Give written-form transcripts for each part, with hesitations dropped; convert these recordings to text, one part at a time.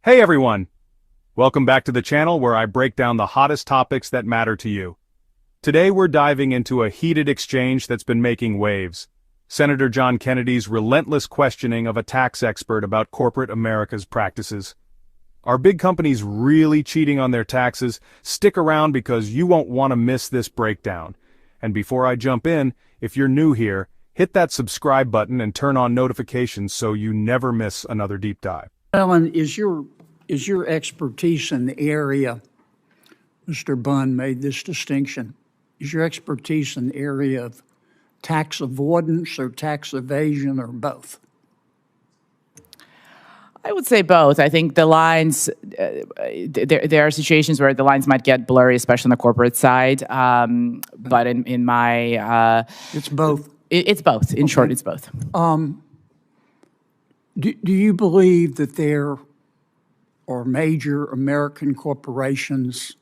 Hey everyone! Welcome back to the channel where I break down the hottest topics that matter to you. Today we're diving into a heated exchange that's been making waves. Senator John Kennedy's relentless questioning of a tax expert about corporate America's practices. Are big companies really cheating on their taxes? Stick around because you won't want to miss this breakdown. And before I jump in, if you're new here, hit that subscribe button and turn on notifications so you never miss another deep dive. Ellen, is your expertise in the area, Mr. Bunn made this distinction, is your expertise in the area of tax avoidance or tax evasion or both? I would say both. I think the lines, there are situations where the lines might get blurry, especially on the corporate side. But in my... it's both? It's both. In short, it's both. Do you believe that there are major American corporations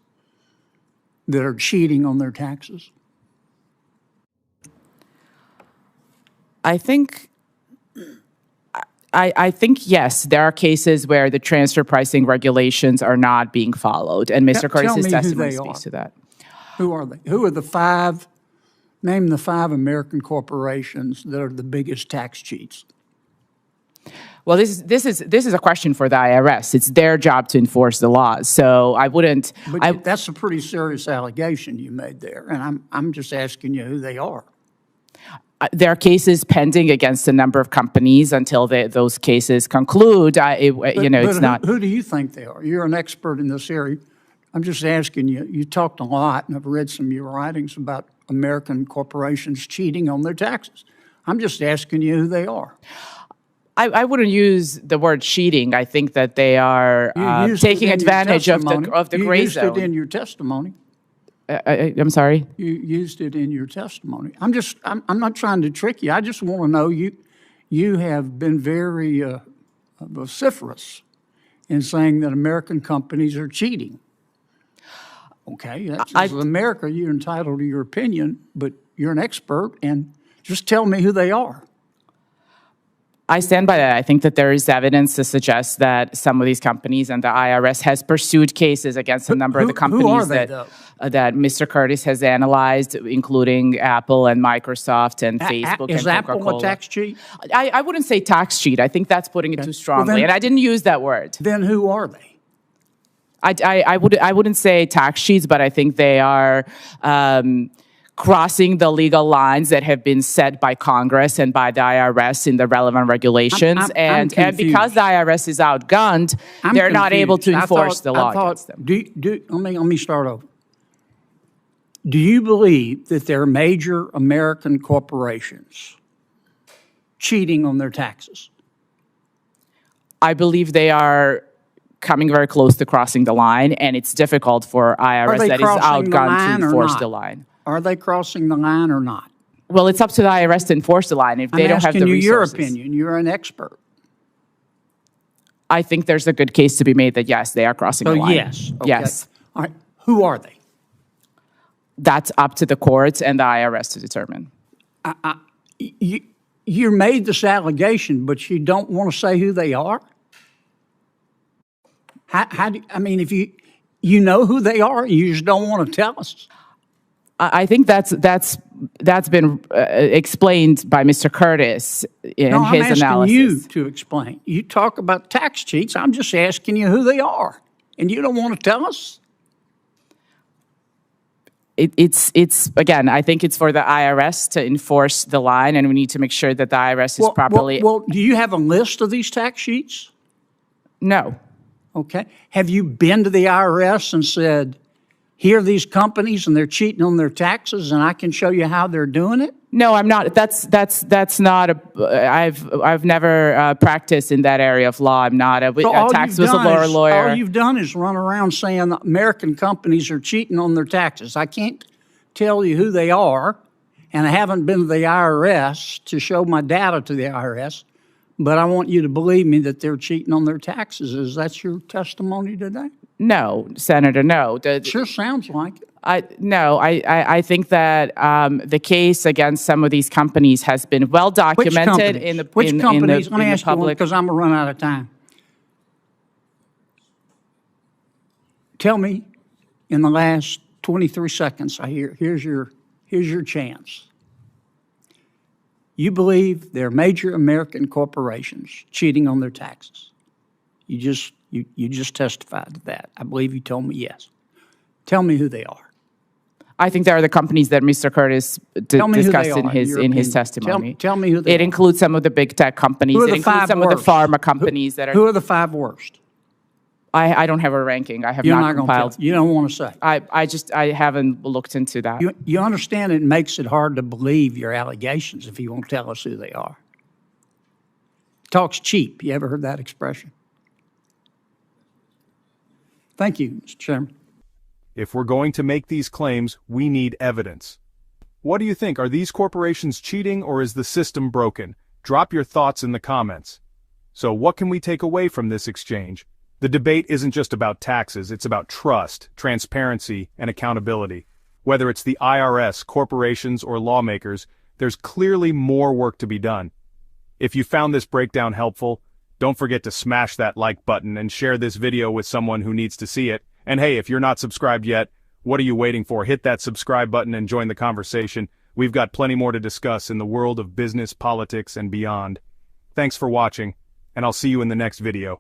that are cheating on their taxes? I think yes, there are cases where the transfer pricing regulations are not being followed, and Mr. Curtis's testimony speaks to that. Who are they? Who are the five? Name the five American corporations that are the biggest tax cheats. Well, this is a question for the IRS. It's their job to enforce the laws. So I wouldn't. But that's a pretty serious allegation you made there, and I'm just asking you who they are. There are cases pending against a number of companies until those cases conclude. It's not. Who do you think they are? You're an expert in this area. I'm just asking you. You talked a lot, and I've read some of your writings about American corporations cheating on their taxes. I'm just asking you who they are. I wouldn't use the word cheating. I think that they are taking advantage of the gray zone. You used it in your testimony. I'm sorry? You used it in your testimony. I'm not trying to trick you. I just want to know you have been very vociferous in saying that American companies are cheating. Okay, that's America. You're entitled to your opinion, but you're an expert, and just tell me who they are. I stand by that. I think that there is evidence to suggest that some of these companies and the IRS has pursued cases against a number of the companies that Mr. Curtis has analyzed, including Apple and Microsoft and Facebook and Coca-Cola. Is Apple a tax cheat? I wouldn't say tax cheat. I think that's putting it too strongly, and I didn't use that word. Then who are they? I wouldn't say tax cheats, but I think they are crossing the legal lines that have been set by Congress and by the IRS in the relevant regulations. And because the IRS is outgunned, they're not able to enforce the law against them. Let me start over. Do you believe that there are major American corporations cheating on their taxes? I believe they are coming very close to crossing the line, and it's difficult for IRS that is outgunned to enforce the line. Are they crossing the line or not? Well, it's up to the IRS to enforce the line if they don't have the resources. I'm asking you your opinion. You're an expert. I think there's a good case to be made that, yes, they are crossing the line. Yes. Okay. Yes. All right. Who are they? That's up to the courts and the IRS to determine. You made this allegation, but you don't want to say who they are? If you know who they are, you just don't want to tell us? I think that's been explained by Mr. Curtis in his analysis. I'm asking you to explain. You talk about tax cheats. I'm just asking you who they are, and you don't want to tell us? It's again, I think it's for the IRS to enforce the line, and we need to make sure that the IRS is properly... Well, do you have a list of these tax sheets? No. Okay. Have you been to the IRS and said, here are these companies and they're cheating on their taxes and I can show you how they're doing it? No, I'm not. That's not I've never practiced in that area of law. I'm not a tax whistleblower lawyer. All you've done is run around saying American companies are cheating on their taxes. I can't tell you who they are, and I haven't been to the IRS to show my data to the IRS, but I want you to believe me that they're cheating on their taxes. Is that your testimony today? No, Senator, no. It sure sounds like it. I think that the case against some of these companies has been well documented in the Which companies? in Let me the ask you one public. because I'm going to run out of time. tell me in the last 23 seconds, here's your chance. You believe there are major American corporations cheating on their taxes. You just testified to that. I believe you told me yes. Tell me who they are. I think there are the companies that Mr. Curtis discussed in his testimony. Tell me who they are. It includes some of the big tech companies. It includes some of the pharma companies that are. Who are the 5 worst? I don't have a ranking. I have not compiled. You don't want to say. I haven't looked into that. You understand it makes it hard to believe your allegations if you won't tell us who they are. Talk's cheap. You ever heard that expression? Thank you, Mr. Chairman. If we're going to make these claims, we need evidence. What do you think? Are these corporations cheating or is the system broken? Drop your thoughts in the comments. So what can we take away from this exchange? The debate isn't just about taxes, it's about trust, transparency, and accountability. Whether it's the IRS, corporations, or lawmakers, there's clearly more work to be done. If you found this breakdown helpful, don't forget to smash that like button and share this video with someone who needs to see it. And hey, if you're not subscribed yet, what are you waiting for? Hit that subscribe button and join the conversation. We've got plenty more to discuss in the world of business, politics, and beyond. Thanks for watching, and I'll see you in the next video.